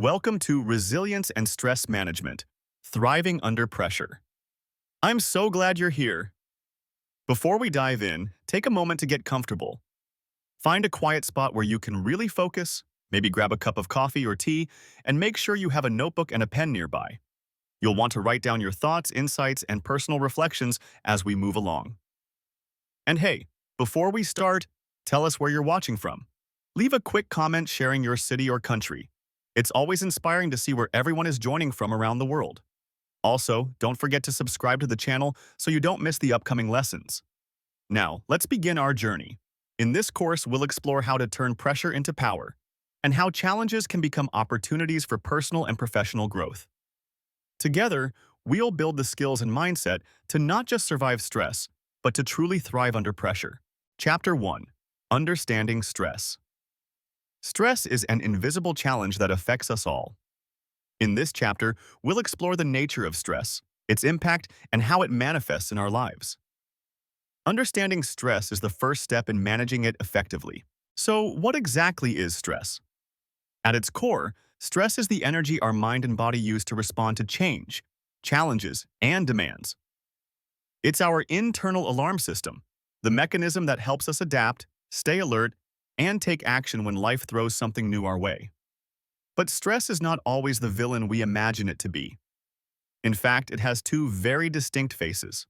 Welcome to Resilience and Stress Management, Thriving Under Pressure. I'm so glad you're here. Before we dive in, take a moment to get comfortable. Find a quiet spot where you can really focus, maybe grab a cup of coffee or tea, and make sure you have a notebook and a pen nearby. You'll want to write down your thoughts, insights, and personal reflections as we move along. And hey, before we start, tell us where you're watching from. Leave a quick comment sharing your city or country. It's always inspiring to see where everyone is joining from around the world. Also, don't forget to subscribe to the channel so you don't miss the upcoming lessons. Now, let's begin our journey. In this course, we'll explore how to turn pressure into power and how challenges can become opportunities for personal and professional growth. Together, we'll build the skills and mindset to not just survive stress, but to truly thrive under pressure. Chapter 1. Understanding Stress. Stress is an invisible challenge that affects us all. In this chapter, we'll explore the nature of stress, its impact, and how it manifests in our lives. Understanding stress is the first step in managing it effectively. So, what exactly is stress? At its core, stress is the energy our mind and body use to respond to change, challenges, and demands. It's our internal alarm system, the mechanism that helps us adapt, stay alert, and take action when life throws something new our way. But stress is not always the villain we imagine it to be. In fact, it has two very distinct faces.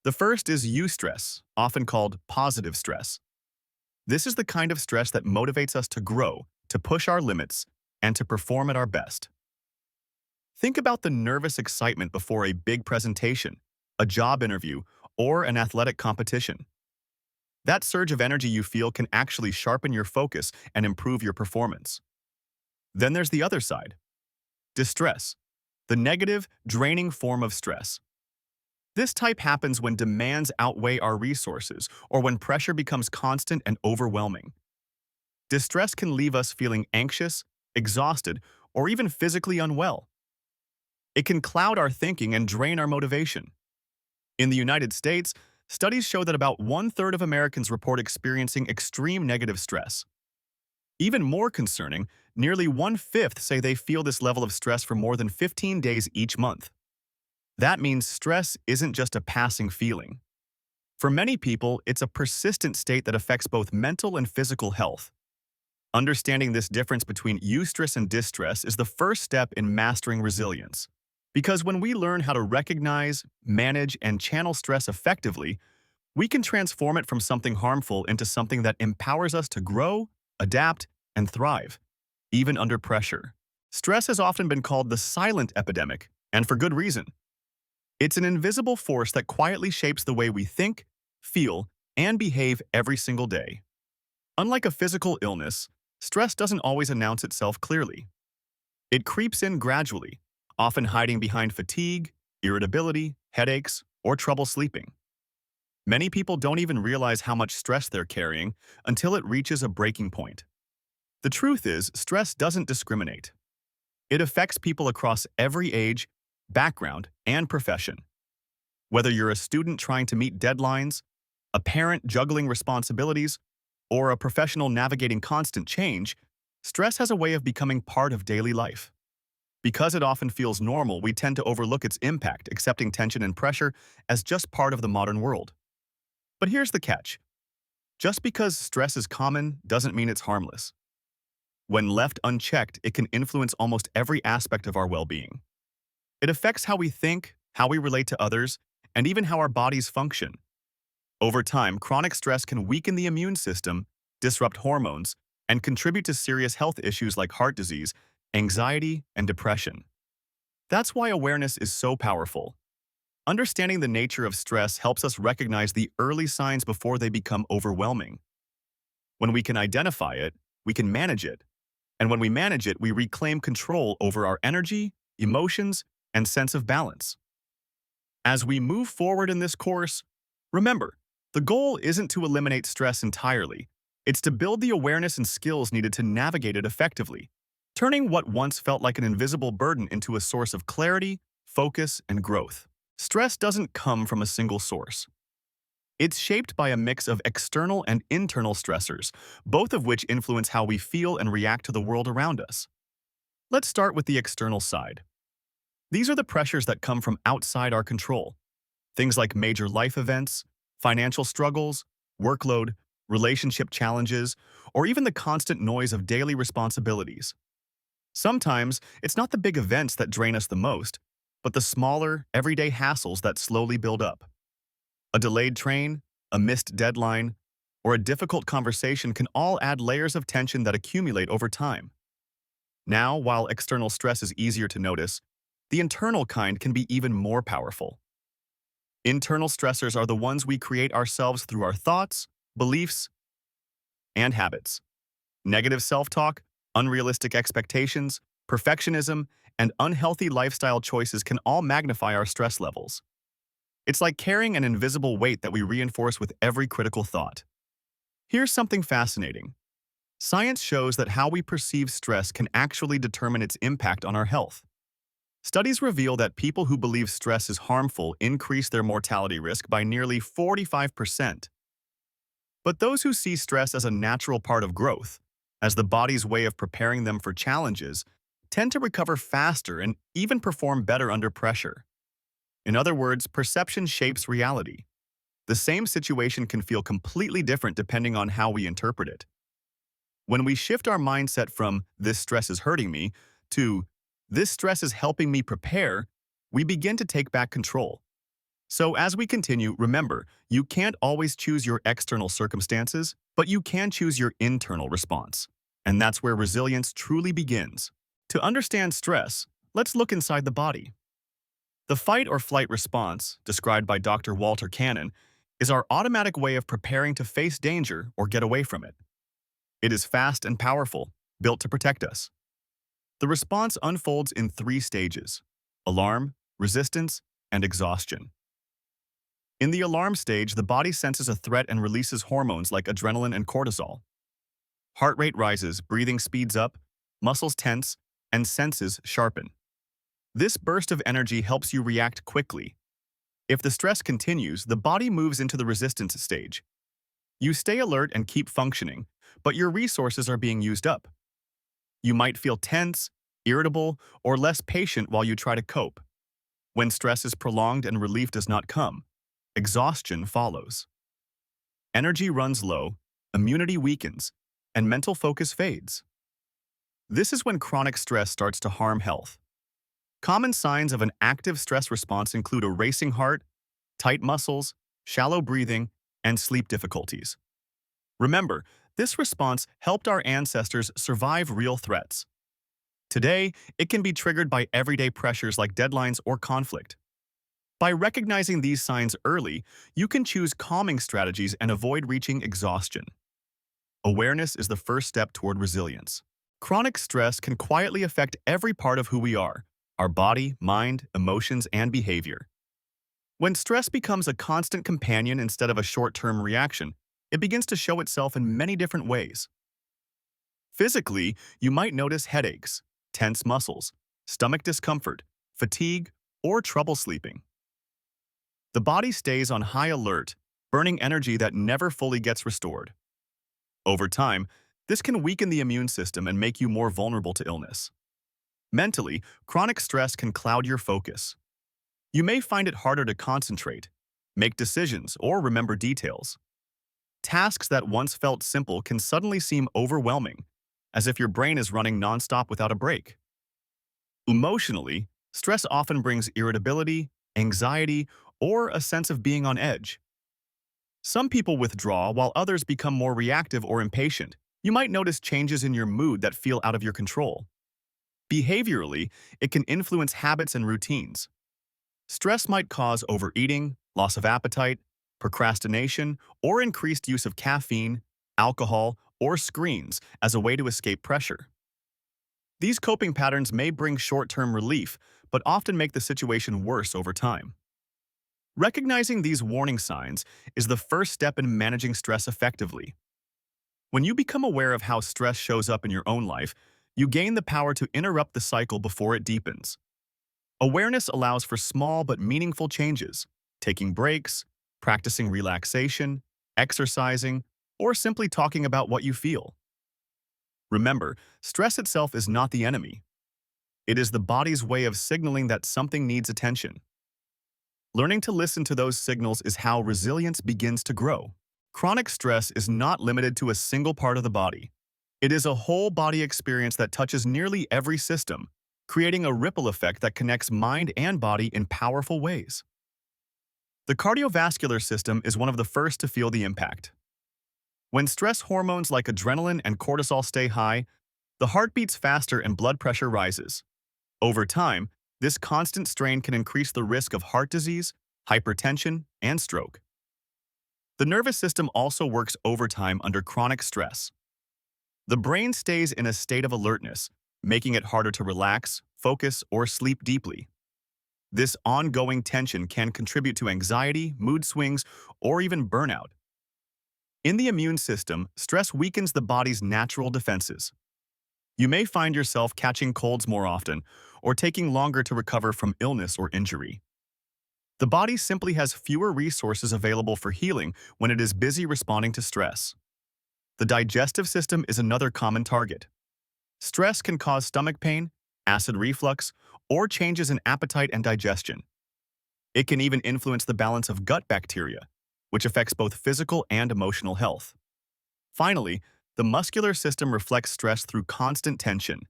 The first is eustress, often called positive stress. This is the kind of stress that motivates us to grow, to push our limits, and to perform at our best. Think about the nervous excitement before a big presentation, a job interview, or an athletic competition. That surge of energy you feel can actually sharpen your focus and improve your performance. Then there's the other side. Distress, the negative, draining form of stress. This type happens when demands outweigh our resources or when pressure becomes constant and overwhelming. Distress can leave us feeling anxious, exhausted, or even physically unwell. It can cloud our thinking and drain our motivation. In the United States, studies show that about 1/3 of Americans report experiencing extreme negative stress. Even more concerning, nearly 1/5 say they feel this level of stress for more than 15 days each month. That means stress isn't just a passing feeling. For many people, it's a persistent state that affects both mental and physical health. Understanding this difference between eustress and distress is the first step in mastering resilience. Because when we learn how to recognize, manage, and channel stress effectively, we can transform it from something harmful into something that empowers us to grow, adapt, and thrive, even under pressure. Stress has often been called the silent epidemic, and for good reason. It's an invisible force that quietly shapes the way we think, feel, and behave every single day. Unlike a physical illness, stress doesn't always announce itself clearly. It creeps in gradually, often hiding behind fatigue, irritability, headaches, or trouble sleeping. Many people don't even realize how much stress they're carrying until it reaches a breaking point. The truth is, stress doesn't discriminate. It affects people across every age, background, and profession. Whether you're a student trying to meet deadlines, a parent juggling responsibilities, or a professional navigating constant change, stress has a way of becoming part of daily life. Because it often feels normal, we tend to overlook its impact, accepting tension and pressure as just part of the modern world. But here's the catch. Just because stress is common doesn't mean it's harmless. When left unchecked, it can influence almost every aspect of our well-being. It affects how we think, how we relate to others, and even how our bodies function. Over time, chronic stress can weaken the immune system, disrupt hormones, and contribute to serious health issues like heart disease, anxiety, and depression. That's why awareness is so powerful. Understanding the nature of stress helps us recognize the early signs before they become overwhelming. When we can identify it, we can manage it. And when we manage it, we reclaim control over our energy, emotions, and sense of balance. As we move forward in this course, remember, the goal isn't to eliminate stress entirely. It's to build the awareness and skills needed to navigate it effectively, turning what once felt like an invisible burden into a source of clarity, focus, and growth. Stress doesn't come from a single source. It's shaped by a mix of external and internal stressors, both of which influence how we feel and react to the world around us. Let's start with the external side. These are the pressures that come from outside our control. Things like major life events, financial struggles, workload, relationship challenges, or even the constant noise of daily responsibilities. Sometimes, it's not the big events that drain us the most, but the smaller, everyday hassles that slowly build up. A delayed train, a missed deadline, or a difficult conversation can all add layers of tension that accumulate over time. Now, while external stress is easier to notice, the internal kind can be even more powerful. Internal stressors are the ones we create ourselves through our thoughts, beliefs, and habits. Negative self-talk, unrealistic expectations, perfectionism, and unhealthy lifestyle choices can all magnify our stress levels. It's like carrying an invisible weight that we reinforce with every critical thought. Here's something fascinating. Science shows that how we perceive stress can actually determine its impact on our health. Studies reveal that people who believe stress is harmful increase their mortality risk by nearly 45%. But those who see stress as a natural part of growth, as the body's way of preparing them for challenges, tend to recover faster and even perform better under pressure. In other words, perception shapes reality. The same situation can feel completely different depending on how we interpret it. When we shift our mindset from "this stress is hurting me" to "this stress is helping me prepare," we begin to take back control. So as we continue, remember, you can't always choose your external circumstances, but you can choose your internal response. And that's where resilience truly begins. To understand stress, let's look inside the body. The fight or flight response, described by Dr. Walter Cannon, is our automatic way of preparing to face danger or get away from it. It is fast and powerful, built to protect us. The response unfolds in three stages: alarm, resistance, and exhaustion. In the alarm stage, the body senses a threat and releases hormones like adrenaline and cortisol. Heart rate rises, breathing speeds up, muscles tense, and senses sharpen. This burst of energy helps you react quickly. If the stress continues, the body moves into the resistance stage. You stay alert and keep functioning, but your resources are being used up. You might feel tense, irritable, or less patient while you try to cope. When stress is prolonged and relief does not come, exhaustion follows. Energy runs low, immunity weakens, and mental focus fades. This is when chronic stress starts to harm health. Common signs of an active stress response include a racing heart, tight muscles, shallow breathing, and sleep difficulties. Remember, this response helped our ancestors survive real threats. Today, it can be triggered by everyday pressures like deadlines or conflict. By recognizing these signs early, you can choose calming strategies and avoid reaching exhaustion. Awareness is the first step toward resilience. Chronic stress can quietly affect every part of who we are: our body, mind, emotions, and behavior. When stress becomes a constant companion instead of a short-term reaction, it begins to show itself in many different ways. Physically, you might notice headaches, tense muscles, stomach discomfort, fatigue, or trouble sleeping. The body stays on high alert, burning energy that never fully gets restored. Over time, this can weaken the immune system and make you more vulnerable to illness. Mentally, chronic stress can cloud your focus. You may find it harder to concentrate, make decisions, or remember details. Tasks that once felt simple can suddenly seem overwhelming, as if your brain is running nonstop without a break. Emotionally, stress often brings irritability, anxiety, or a sense of being on edge. Some people withdraw while others become more reactive or impatient. You might notice changes in your mood that feel out of your control. Behaviorally, it can influence habits and routines. Stress might cause overeating, loss of appetite, procrastination, or increased use of caffeine, alcohol, or screens as a way to escape pressure. These coping patterns may bring short-term relief, but often make the situation worse over time. Recognizing these warning signs is the first step in managing stress effectively. When you become aware of how stress shows up in your own life, you gain the power to interrupt the cycle before it deepens. Awareness allows for small but meaningful changes: taking breaks, practicing relaxation, exercising, or simply talking about what you feel. Remember, stress itself is not the enemy. It is the body's way of signaling that something needs attention. Learning to listen to those signals is how resilience begins to grow. Chronic stress is not limited to a single part of the body. It is a whole body experience that touches nearly every system, creating a ripple effect that connects mind and body in powerful ways. The cardiovascular system is one of the first to feel the impact. When stress hormones like adrenaline and cortisol stay high, the heart beats faster and blood pressure rises. Over time, this constant strain can increase the risk of heart disease, hypertension, and stroke. The nervous system also works overtime under chronic stress. The brain stays in a state of alertness, making it harder to relax, focus, or sleep deeply. This ongoing tension can contribute to anxiety, mood swings, or even burnout. In the immune system, stress weakens the body's natural defenses. You may find yourself catching colds more often or taking longer to recover from illness or injury. The body simply has fewer resources available for healing when it is busy responding to stress. The digestive system is another common target. Stress can cause stomach pain, acid reflux, or changes in appetite and digestion. It can even influence the balance of gut bacteria, which affects both physical and emotional health. Finally, the muscular system reflects stress through constant tension.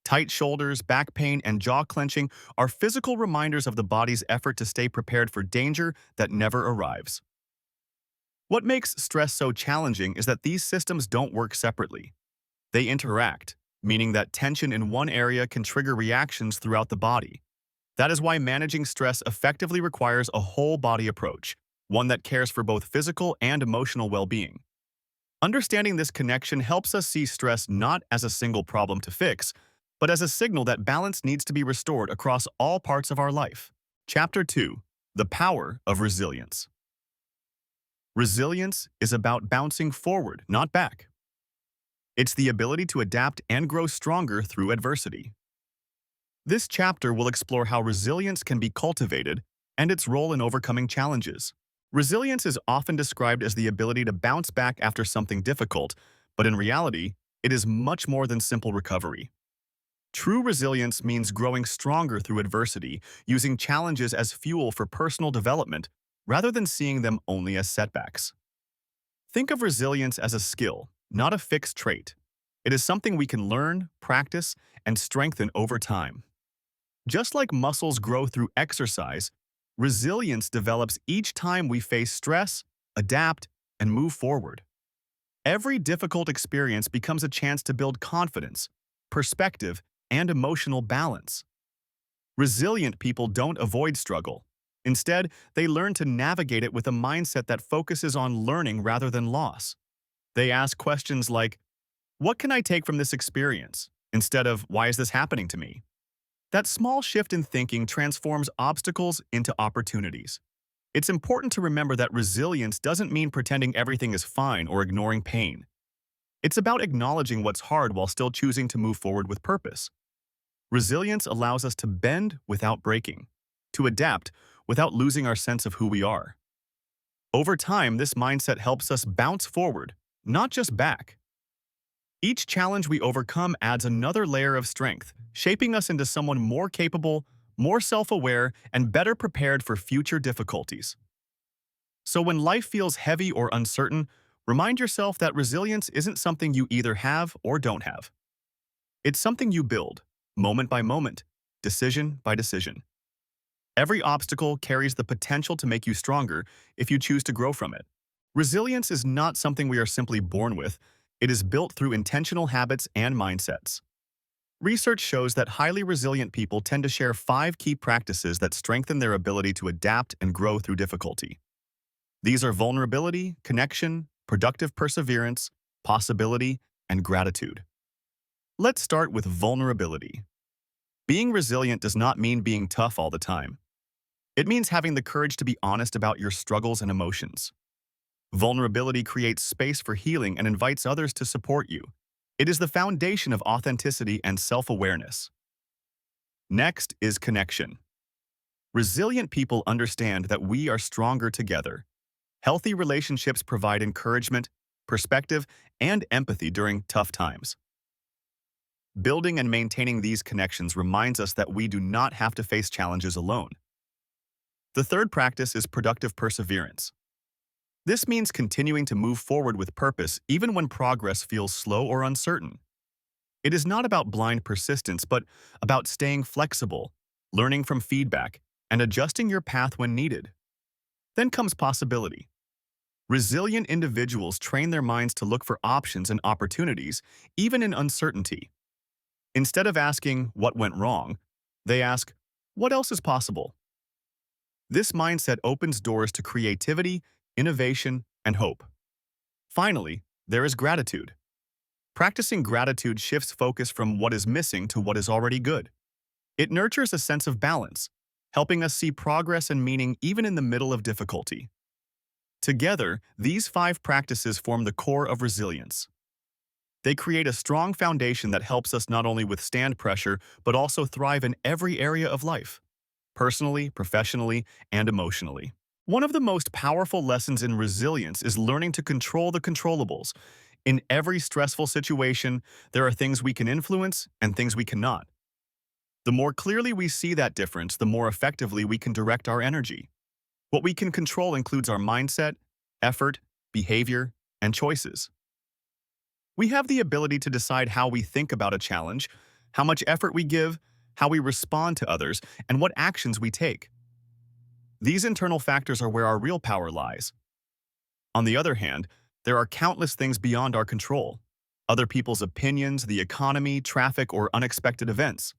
Tight shoulders, back pain, and jaw clenching are physical reminders of the body's effort to stay prepared for danger that never arrives. What makes stress so challenging is that these systems don't work separately. They interact, meaning that tension in one area can trigger reactions throughout the body. That is why managing stress effectively requires a whole-body approach, one that cares for both physical and emotional well-being. Understanding this connection helps us see stress not as a single problem to fix, but as a signal that balance needs to be restored across all parts of our life. Chapter 2. The Power of Resilience. Resilience is about bouncing forward, not back. It's the ability to adapt and grow stronger through adversity. This chapter will explore how resilience can be cultivated and its role in overcoming challenges. Resilience is often described as the ability to bounce back after something difficult, but in reality, it is much more than simple recovery. True resilience means growing stronger through adversity, using challenges as fuel for personal development, rather than seeing them only as setbacks. Think of resilience as a skill, not a fixed trait. It is something we can learn, practice, and strengthen over time. Just like muscles grow through exercise, resilience develops each time we face stress, adapt, and move forward. Every difficult experience becomes a chance to build confidence, perspective, and emotional balance. Resilient people don't avoid struggle. Instead, they learn to navigate it with a mindset that focuses on learning rather than loss. They ask questions like, "What can I take from this experience?" instead of, "Why is this happening to me?" That small shift in thinking transforms obstacles into opportunities. It's important to remember that resilience doesn't mean pretending everything is fine or ignoring pain. It's about acknowledging what's hard while still choosing to move forward with purpose. Resilience allows us to bend without breaking, to adapt without losing our sense of who we are. Over time, this mindset helps us bounce forward, not just back. Each challenge we overcome adds another layer of strength, shaping us into someone more capable, more self-aware, and better prepared for future difficulties. So when life feels heavy or uncertain, remind yourself that resilience isn't something you either have or don't have. It's something you build, moment by moment, decision by decision. Every obstacle carries the potential to make you stronger if you choose to grow from it. Resilience is not something we are simply born with. It is built through intentional habits and mindsets. Research shows that highly resilient people tend to share 5 key practices that strengthen their ability to adapt and grow through difficulty. These are vulnerability, connection, productive perseverance, possibility, and gratitude. Let's start with vulnerability. Being resilient does not mean being tough all the time. It means having the courage to be honest about your struggles and emotions. Vulnerability creates space for healing and invites others to support you. It is the foundation of authenticity and self-awareness. Next is connection. Resilient people understand that we are stronger together. Healthy relationships provide encouragement, perspective, and empathy during tough times. Building and maintaining these connections reminds us that we do not have to face challenges alone. The third practice is productive perseverance. This means continuing to move forward with purpose even when progress feels slow or uncertain. It is not about blind persistence, but about staying flexible, learning from feedback, and adjusting your path when needed. Then comes possibility. Resilient individuals train their minds to look for options and opportunities, even in uncertainty. Instead of asking, "What went wrong?" they ask, "What else is possible?" This mindset opens doors to creativity, innovation, and hope. Finally, there is gratitude. Practicing gratitude shifts focus from what is missing to what is already good. It nurtures a sense of balance, helping us see progress and meaning even in the middle of difficulty. Together, these 5 practices form the core of resilience. They create a strong foundation that helps us not only withstand pressure, but also thrive in every area of life, personally, professionally, and emotionally. One of the most powerful lessons in resilience is learning to control the controllables. In every stressful situation, there are things we can influence and things we cannot. The more clearly we see that difference, the more effectively we can direct our energy. What we can control includes our mindset, effort, behavior, and choices. We have the ability to decide how we think about a challenge, how much effort we give, how we respond to others, and what actions we take. These internal factors are where our real power lies. On the other hand, there are countless things beyond our control: other people's opinions, the economy, traffic, or unexpected events.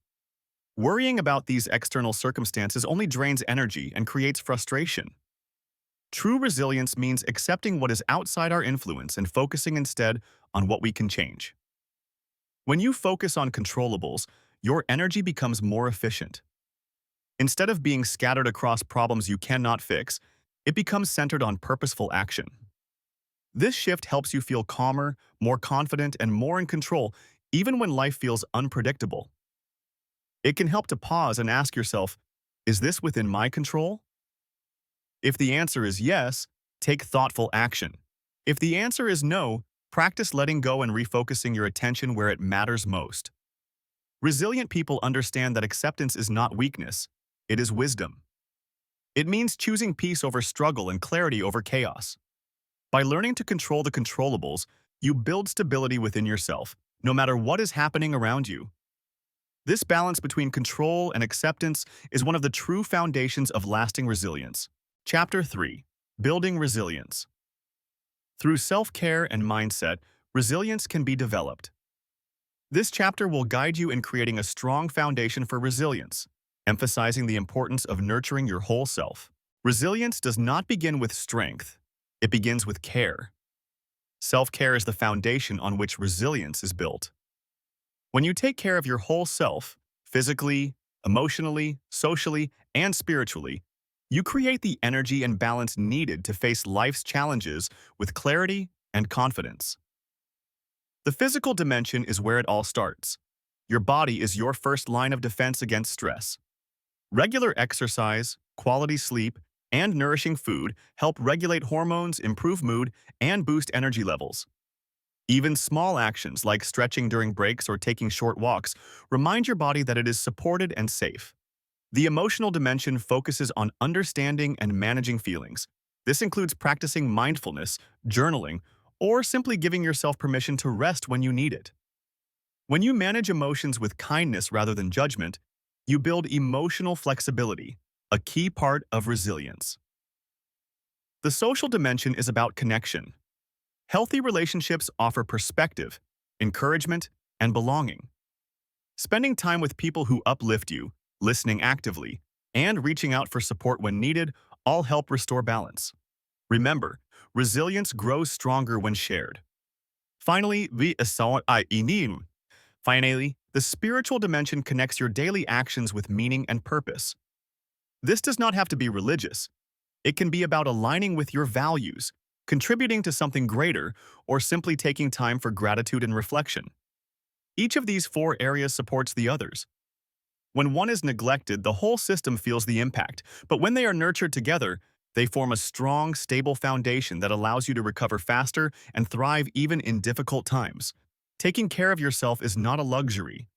Worrying about these external circumstances only drains energy and creates frustration. True resilience means accepting what is outside our influence and focusing instead on what we can change. When you focus on controllables, your energy becomes more efficient. Instead of being scattered across problems you cannot fix, it becomes centered on purposeful action. This shift helps you feel calmer, more confident, and more in control, even when life feels unpredictable. It can help to pause and ask yourself, is this within my control? If the answer is yes, take thoughtful action. If the answer is no, practice letting go and refocusing your attention where it matters most. Resilient people understand that acceptance is not weakness, it is wisdom. It means choosing peace over struggle and clarity over chaos. By learning to control the controllables, you build stability within yourself, no matter what is happening around you. This balance between control and acceptance is one of the true foundations of lasting resilience. Chapter 3. Building Resilience. Through self-care and mindset, resilience can be developed. This chapter will guide you in creating a strong foundation for resilience, emphasizing the importance of nurturing your whole self. Resilience does not begin with strength, it begins with care. Self-care is the foundation on which resilience is built. When you take care of your whole self, physically, emotionally, socially, and spiritually, you create the energy and balance needed to face life's challenges with clarity and confidence. The physical dimension is where it all starts. Your body is your first line of defense against stress. Regular exercise, quality sleep, and nourishing food help regulate hormones, improve mood, and boost energy levels. Even small actions like stretching during breaks or taking short walks remind your body that it is supported and safe. The emotional dimension focuses on understanding and managing feelings. This includes practicing mindfulness, journaling, or simply giving yourself permission to rest when you need it. When you manage emotions with kindness rather than judgment, you build emotional flexibility, a key part of resilience. The social dimension is about connection. Healthy relationships offer perspective, encouragement, and belonging. Spending time with people who uplift you, listening actively, and reaching out for support when needed all help restore balance. Remember, resilience grows stronger when shared. Finally, the spiritual dimension connects your daily actions with meaning and purpose. This does not have to be religious. It can be about aligning with your values, contributing to something greater, or simply taking time for gratitude and reflection. Each of these 4 areas supports the others. When one is neglected, the whole system feels the impact, but when they are nurtured together, they form a strong, stable foundation that allows you to recover faster and thrive even in difficult times. Taking care of yourself is not a luxury.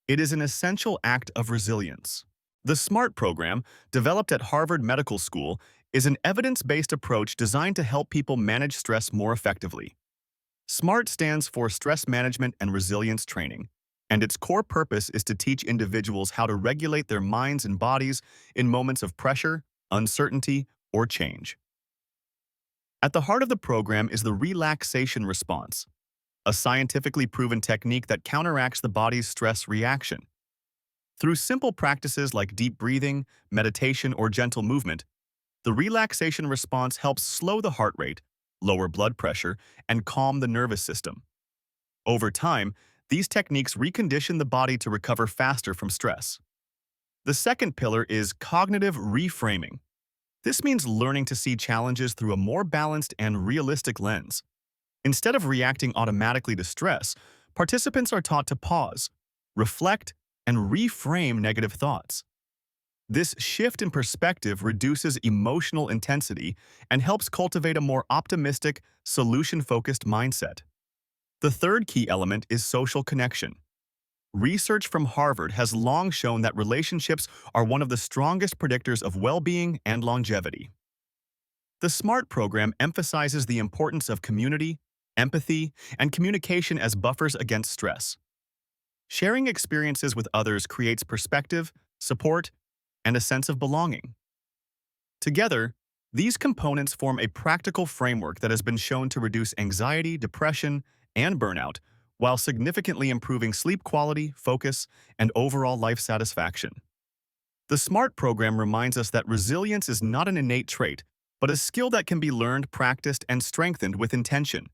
It is an essential act of resilience. The SMART program, developed at Harvard Medical School, is an evidence-based approach designed to help people manage stress more effectively. SMART stands for Stress Management and Resilience Training, and its core purpose is to teach individuals how to regulate their minds and bodies in moments of pressure, uncertainty, or change. At the heart of the program is the relaxation response, a scientifically proven technique that counteracts the body's stress reaction. Through simple practices like deep breathing, meditation, or gentle movement, the relaxation response helps slow the heart rate, lower blood pressure, and calm the nervous system. Over time, these techniques recondition the body to recover faster from stress. The second pillar is cognitive reframing. This means learning to see challenges through a more balanced and realistic lens. Instead of reacting automatically to stress, participants are taught to pause, reflect, and reframe negative thoughts. This shift in perspective reduces emotional intensity and helps cultivate a more optimistic, solution-focused mindset. The third key element is social connection. Research from Harvard has long shown that relationships are one of the strongest predictors of well-being and longevity. The SMART program emphasizes the importance of community, empathy, and communication as buffers against stress. Sharing experiences with others creates perspective, support, and a sense of belonging. Together, these components form a practical framework that has been shown to reduce anxiety, depression, and burnout, while significantly improving sleep quality, focus, and overall life satisfaction. The SMART program reminds us that resilience is not an innate trait, but a skill that can be learned, practiced, and strengthened with intention.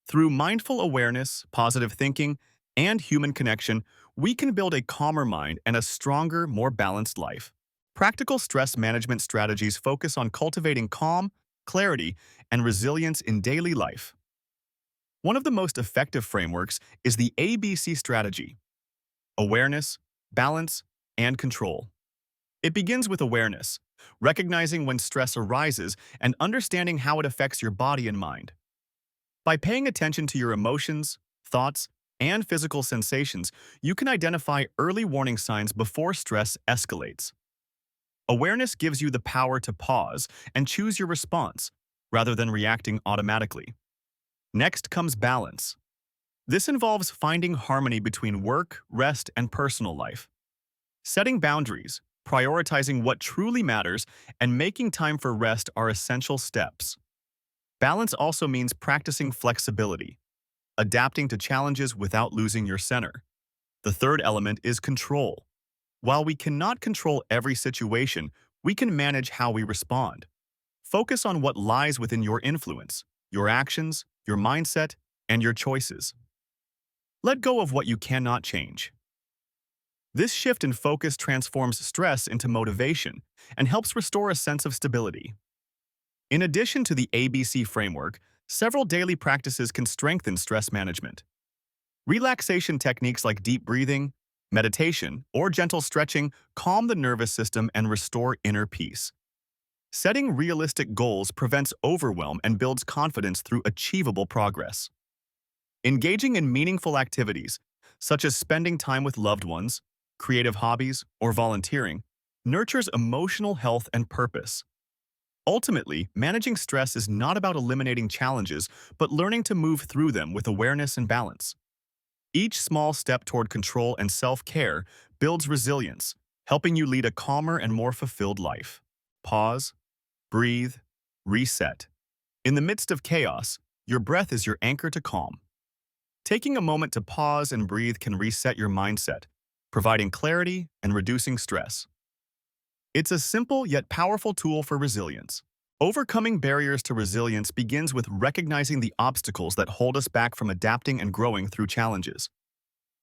Through mindful awareness, positive thinking, and human connection, we can build a calmer mind and a stronger, more balanced life. Practical stress management strategies focus on cultivating calm, clarity, and resilience in daily life. One of the most effective frameworks is the ABC strategy: awareness, balance, and control. It begins with awareness, recognizing when stress arises and understanding how it affects your body and mind. By paying attention to your emotions, thoughts, and physical sensations, you can identify early warning signs before stress escalates. Awareness gives you the power to pause and choose your response, rather than reacting automatically. Next comes balance. This involves finding harmony between work, rest, and personal life. Setting boundaries, prioritizing what truly matters, and making time for rest are essential steps. Balance also means practicing flexibility, adapting to challenges without losing your center. The third element is control. While we cannot control every situation, we can manage how we respond. Focus on what lies within your influence, your actions, your mindset, and your choices. Let go of what you cannot change. This shift in focus transforms stress into motivation and helps restore a sense of stability. In addition to the ABC framework, several daily practices can strengthen stress management. Relaxation techniques like deep breathing, meditation, or gentle stretching calm the nervous system and restore inner peace. Setting realistic goals prevents overwhelm and builds confidence through achievable progress. Engaging in meaningful activities, such as spending time with loved ones, creative hobbies, or volunteering, nurtures emotional health and purpose. Ultimately, managing stress is not about eliminating challenges, but learning to move through them with awareness and balance. Each small step toward control and self-care builds resilience, helping you lead a calmer and more fulfilled life. Pause, breathe, reset. In the midst of chaos, your breath is your anchor to calm. Taking a moment to pause and breathe can reset your mindset, providing clarity and reducing stress. It's a simple yet powerful tool for resilience. Overcoming barriers to resilience begins with recognizing the obstacles that hold us back from adapting and growing through challenges.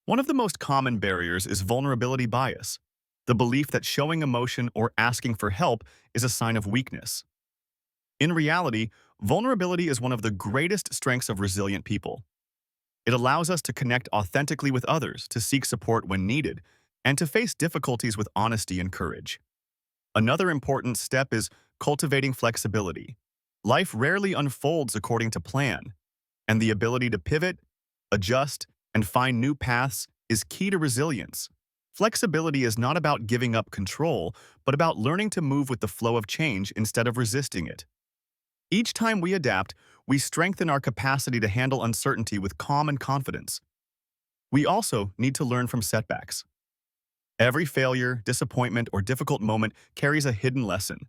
One of the most common barriers is vulnerability bias, the belief that showing emotion or asking for help is a sign of weakness. In reality, vulnerability is one of the greatest strengths of resilient people. It allows us to connect authentically with others, to seek support when needed, and to face difficulties with honesty and courage. Another important step is cultivating flexibility. Life rarely unfolds according to plan, and the ability to pivot, adjust, and find new paths is key to resilience. Flexibility is not about giving up control, but about learning to move with the flow of change instead of resisting it. Each time we adapt, we strengthen our capacity to handle uncertainty with calm and confidence. We also need to learn from setbacks. Every failure, disappointment, or difficult moment carries a hidden lesson.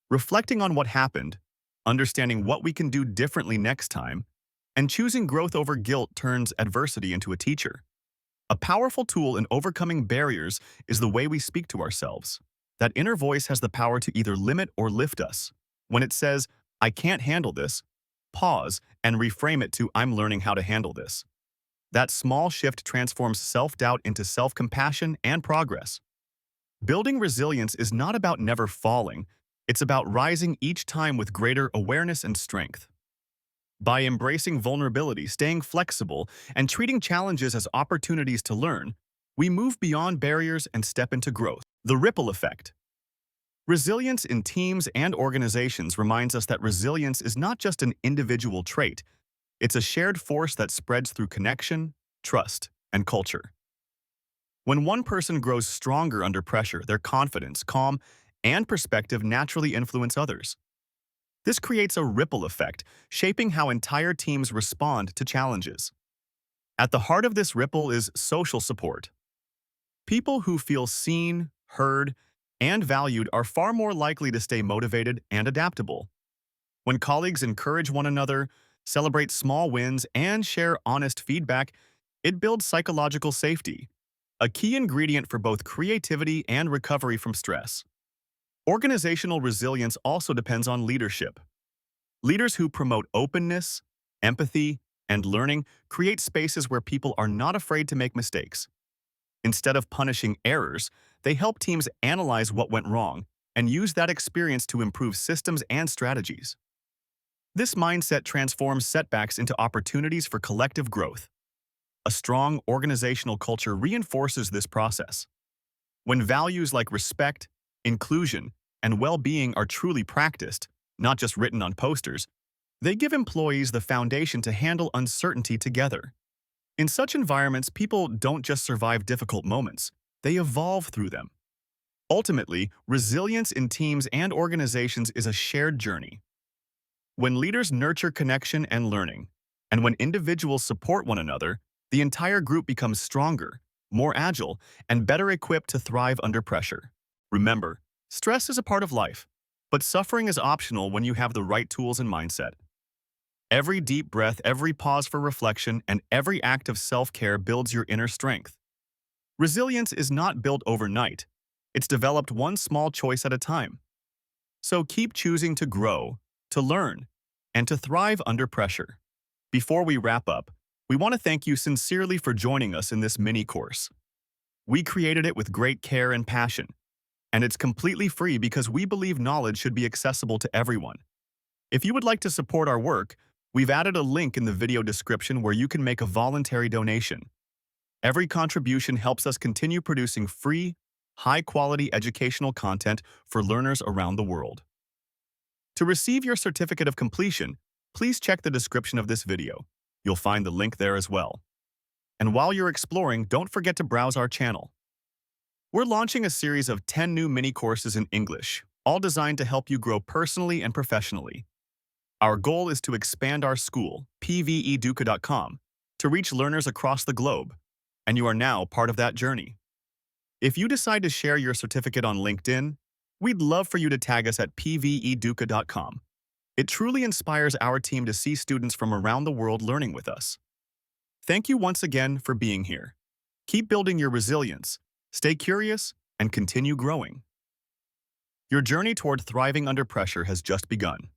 Reflecting on what happened, understanding what we can do differently next time, and choosing growth over guilt turns adversity into a teacher. A powerful tool in overcoming barriers is the way we speak to ourselves. That inner voice has the power to either limit or lift us. When it says, "I can't handle this," pause and reframe it to, "I'm learning how to handle this." That small shift transforms self-doubt into self-compassion and progress. Building resilience is not about never falling, it's about rising each time with greater awareness and strength. By embracing vulnerability, staying flexible, and treating challenges as opportunities to learn, we move beyond barriers and step into growth. The ripple effect. Resilience in teams and organizations reminds us that resilience is not just an individual trait, it's a shared force that spreads through connection, trust, and culture. When one person grows stronger under pressure, their confidence, calm, and perspective naturally influence others. This creates a ripple effect, shaping how entire teams respond to challenges. At the heart of this ripple is social support. People who feel seen, heard, and valued are far more likely to stay motivated and adaptable. When colleagues encourage one another, celebrate small wins, and share honest feedback, it builds psychological safety, a key ingredient for both creativity and recovery from stress. Organizational resilience also depends on leadership. Leaders who promote openness, empathy, and learning create spaces where people are not afraid to make mistakes. Instead of punishing errors, they help teams analyze what went wrong and use that experience to improve systems and strategies. This mindset transforms setbacks into opportunities for collective growth. A strong organizational culture reinforces this process. When values like respect, inclusion, and well-being are truly practiced, not just written on posters, they give employees the foundation to handle uncertainty together. In such environments, people don't just survive difficult moments, they evolve through them. Ultimately, resilience in teams and organizations is a shared journey. When leaders nurture connection and learning, and when individuals support one another, the entire group becomes stronger, more agile, and better equipped to thrive under pressure. Remember, stress is a part of life, but suffering is optional when you have the right tools and mindset. Every deep breath, every pause for reflection, and every act of self-care builds your inner strength. Resilience is not built overnight. It's developed one small choice at a time. So keep choosing to grow, to learn, and to thrive under pressure. Before we wrap up, we want to thank you sincerely for joining us in this mini course. We created it with great care and passion, and it's completely free because we believe knowledge should be accessible to everyone. If you would like to support our work, we've added a link in the video description where you can make a voluntary donation. Every contribution helps us continue producing free, high-quality educational content for learners around the world. To receive your certificate of completion, please check the description of this video. You'll find the link there as well. And while you're exploring, don't forget to browse our channel. We're launching a series of 10 new mini courses in English, all designed to help you grow personally and professionally. Our goal is to expand our school, pveduca.com, to reach learners across the globe, and you are now part of that journey. If you decide to share your certificate on LinkedIn, we'd love for you to tag us at pveduca.com. It truly inspires our team to see students from around the world learning with us. Thank you once again for being here. Keep building your resilience, stay curious, and continue growing. Your journey toward thriving under pressure has just begun.